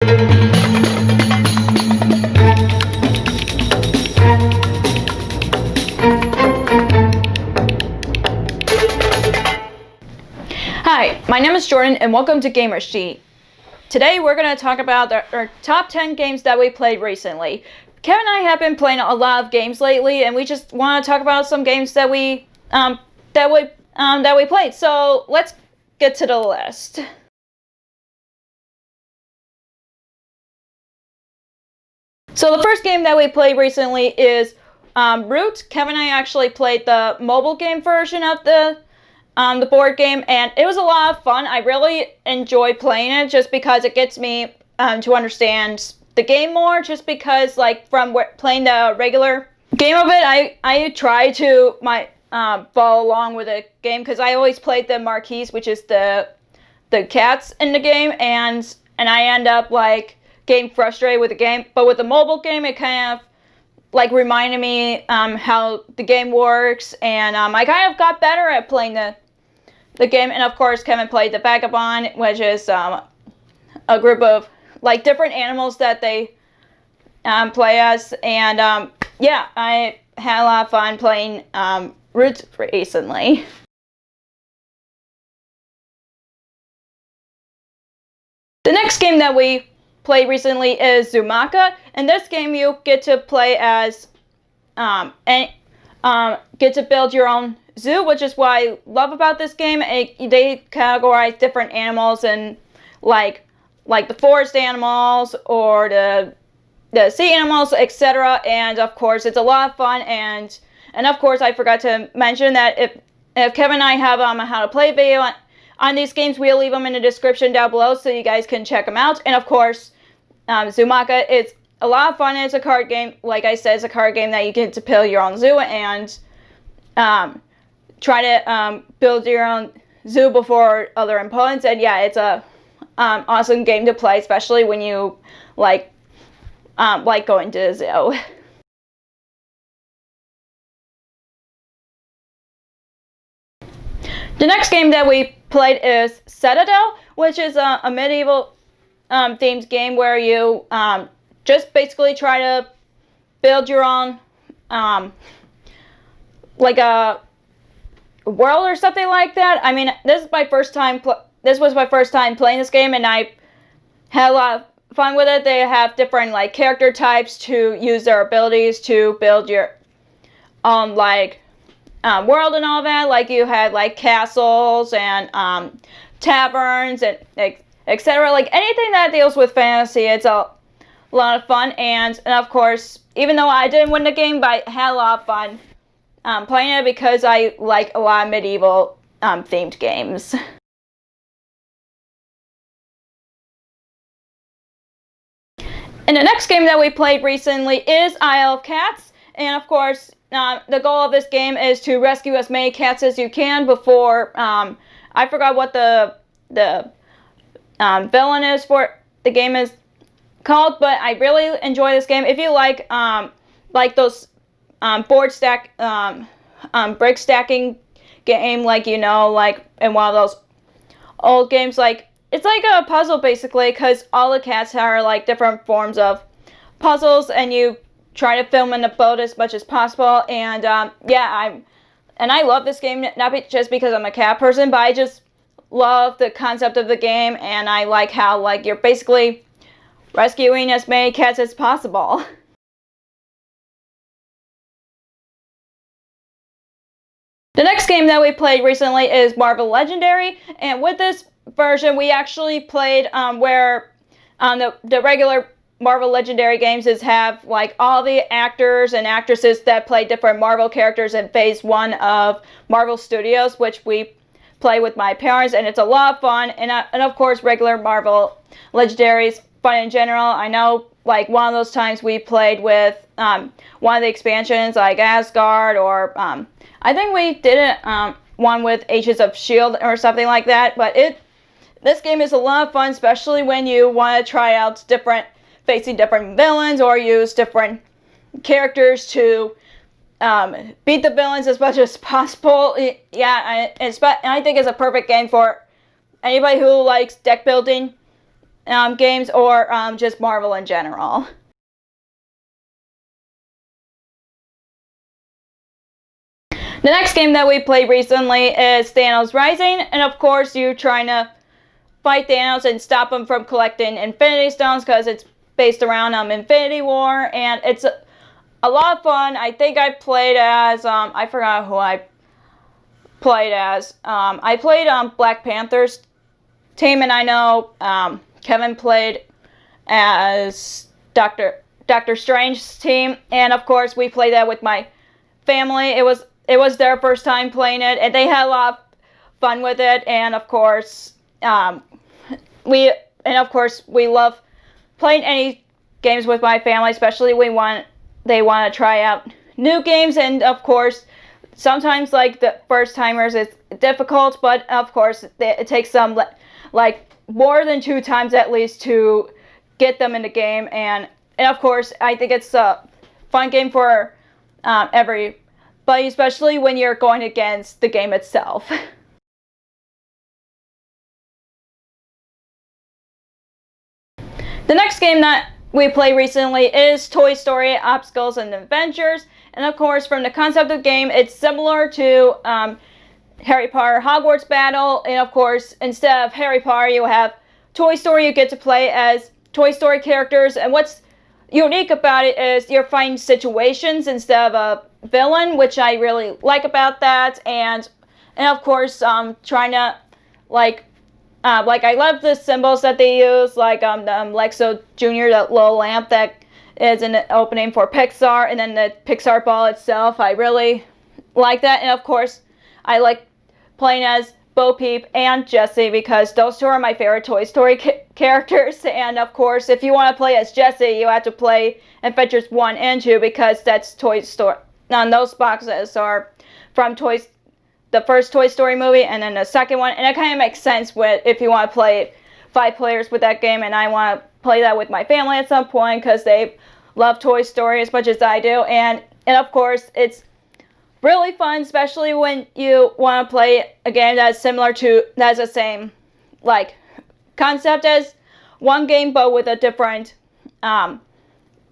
Hi, my name is Jordan and welcome to Genie. Today we're going to talk about our top 10 games that we played recently. Kevin and I have been playing a lot of games lately, and we just want to talk about some games that we played. So let's get to the list. So the first game that we played recently is Root. Kevin and I actually played the mobile game version of the board game, and it was a lot of fun. I really enjoy playing it just because it gets me to understand the game more, just because like from playing the regular game of it, I try to follow along with the game because I always played the marquees, which is the cats in the game, and I end up like getting frustrated with the game. But with the mobile game, it kind of like reminded me how the game works, and I kind of got better at playing the game. And of course, Kevin played the Vagabond, which is a group of like different animals that they play as. And yeah, I had a lot of fun playing Root recently. The next game that we played recently is Zemosa. In this game, you get to play as get to build your own zoo, which is what I love about this game. They categorize different animals and like the forest animals or the sea animals, etc. And of course, it's a lot of fun. And of course, I forgot to mention that if Kevin and I have how to play video on these games, we'll leave them in the description down below so you guys can check them out. And of course, Zemosa, it's a lot of fun. It's a card game. Like I said, it's a card game that you get to build your own zoo and try to build your own zoo before other opponents. And yeah, it's a awesome game to play, especially when you like going to the zoo. The next game that we played is Cetadel, which is a medieval themed game where you just basically try to build your own like a world or something like that. I mean, this was my first time playing this game, and I had a lot of fun with it. They have different like character types to use their abilities to build your own like world and all that. Like you had like castles and taverns and etc. Like anything that deals with fantasy, it's a lot of fun. And of course, even though I didn't win the game, but I had a lot of fun playing it because I like a lot of medieval themed games. And the next game that we played recently is Isle of Cats. And of course, the goal of this game is to rescue as many cats as you can before, I forgot what the villain is for the game is called, but I really enjoy this game. If you like those board stack, brick stacking game, like, you know, like in one of those old games, like it's like a puzzle basically, because all the cats are like different forms of puzzles, and you try to film in the boat as much as possible. And yeah, I love this game, not just because I'm a cat person, but I just love the concept of the game, and I like how like you're basically rescuing as many cats as possible. The next game that we played recently is Marvel Legendary, and with this version we actually played where the regular Marvel Legendary games have like all the actors and actresses that play different Marvel characters in Phase 1 of Marvel Studios, which we play with my parents, and it's a lot of fun. And of course, regular Marvel Legendary is fun in general. I know like one of those times we played with one of the expansions like Asgard, or I think we did one with Agents of S.H.I.E.L.D. or something like that. But this game is a lot of fun, especially when you want to try out facing different villains or use different characters to beat the villains as much as possible. Yeah, I think it's a perfect game for anybody who likes deck building games or just Marvel in general. The next game that we played recently is Thanos Rising, and of course you're trying to fight Thanos and stop him from collecting Infinity Stones because it's based around Infinity War, and it's a lot of fun. I think I played as, I forgot who I played as. I played Black Panther's team, and I know Kevin played as Doctor Strange's team, and of course we played that with my family. It was their first time playing it, and they had a lot of fun with it. And of course, we love playing any games with my family, especially they want to try out new games. And of course, sometimes like the first timers it's difficult, but of course it takes some like more than 2 times at least to get them in the game. And of course, I think it's a fun game for everybody, especially when you're going against the game itself. The next game that we played recently is Toy Story Obstacles and Adventures, and of course from the concept of the game it's similar to Harry Potter Hogwarts Battle, and of course instead of Harry Potter you have Toy Story. You get to play as Toy Story characters, and what's unique about it is you're fighting situations instead of a villain, which I really like about that. And of course trying to like I love the symbols that they use, like the Lexo Jr., that little lamp that is in the opening for Pixar, and then the Pixar ball itself. I really like that. And of course I like playing as Bo Peep and Jessie because those two are my favorite Toy Story characters. And of course, if you want to play as Jessie, you have to play Adventures 1 and 2 because that's Toy Story. Those boxes are from the first Toy Story movie and then the second one. And it kind of makes sense if you want to play 5 players with that game, and I want to play that with my family at some point because they love Toy Story as much as I do. And of course, it's really fun, especially when you want to play a game that's the same like concept as one game, but with a different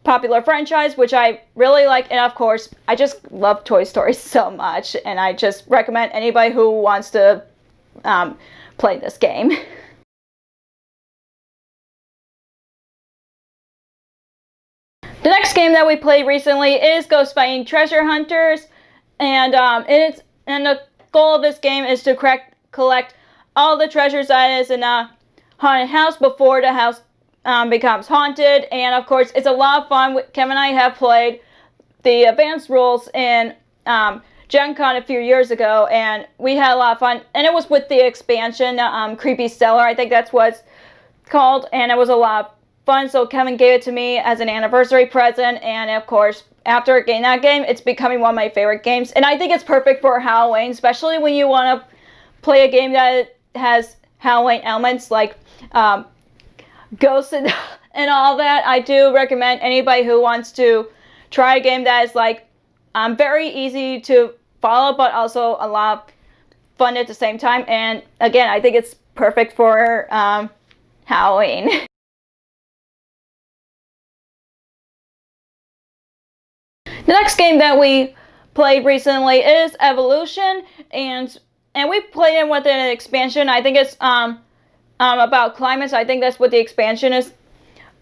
popular franchise, which I really like. And of course, I just love Toy Story so much, and I just recommend anybody who wants to play this game. The next game that we played recently is Ghostbuying Treasure Hunters. And the goal of this game is to collect all the treasures that is in a haunted house before the house becomes haunted. And of course, it's a lot of fun. Kevin and I have played the advanced rules in Gen Con a few years ago, and we had a lot of fun. And it was with the expansion, Creepy Cellar, I think that's what it's called, and it was a lot of fun. So Kevin gave it to me as an anniversary present, and of course, after getting that game, it's becoming one of my favorite games. And I think it's perfect for Halloween, especially when you want to play a game that has Halloween elements like ghosts and all that. I do recommend anybody who wants to try a game that is like very easy to follow, but also a lot of fun at the same time. And again, I think it's perfect for Halloween. The next game that we played recently is Evolution, and we played it with an expansion. I think it's about climates. I think that's what the expansion is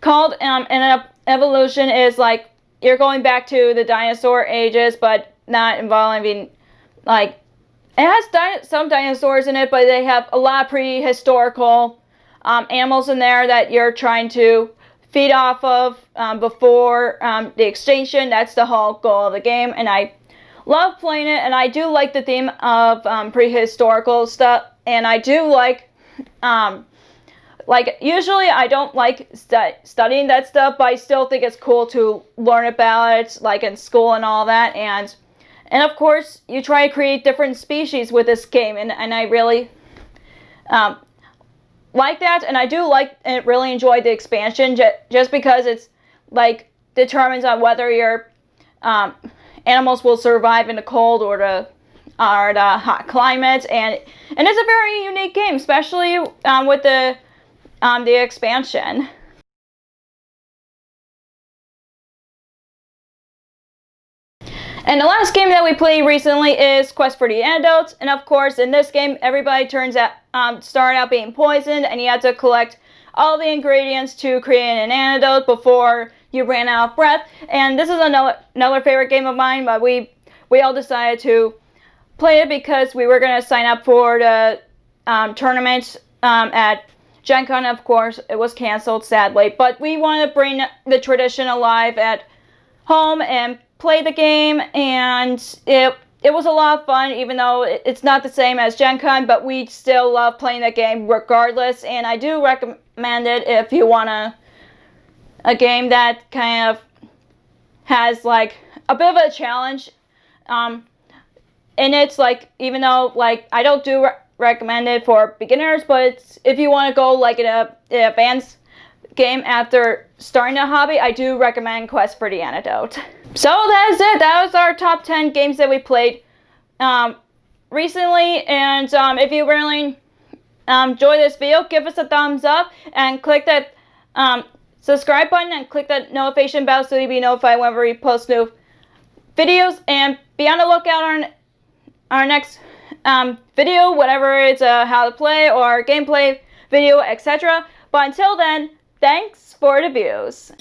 called. And Evolution is like you're going back to the dinosaur ages, but not involving like it has some dinosaurs in it, but they have a lot of prehistorical animals in there that you're trying to feed off of before the extinction. That's the whole goal of the game, and I love playing it. And I do like the theme of prehistorical stuff, and I do like usually I don't like studying that stuff, but I still think it's cool to learn about it, like in school and all that. And of course, you try to create different species with this game, and I really like that. And I do like and really enjoy the expansion just because it's like determines on whether your animals will survive in the cold or the hot climate. And it's a very unique game, especially with the the expansion. And the last game that we played recently is Quest for the Antidote. And of course, in this game, everybody start out being poisoned, and you have to collect all the ingredients to create an antidote before you ran out of breath. And this is another favorite game of mine, but we all decided to play it because we were going to sign up for the tournament at Gen Con. Of course, it was canceled, sadly. But we want to bring the tradition alive at home and play the game, and it was a lot of fun, even though it's not the same as Gen Con, but we still love playing the game regardless, and I do recommend it if you want a game that kind of has like a bit of a challenge. And it's like, even though like I don't recommend it for beginners, but if you want to go like an advanced game after starting a hobby, I do recommend Quest for the Antidote. So that is it. That was our top 10 games that we played recently. And if you really enjoyed this video, give us a thumbs up and click that subscribe button and click that notification bell so you'll be notified whenever we post new videos. And be on the lookout on our next video, whatever it's how to play or gameplay video, etc. But until then, thanks for the views.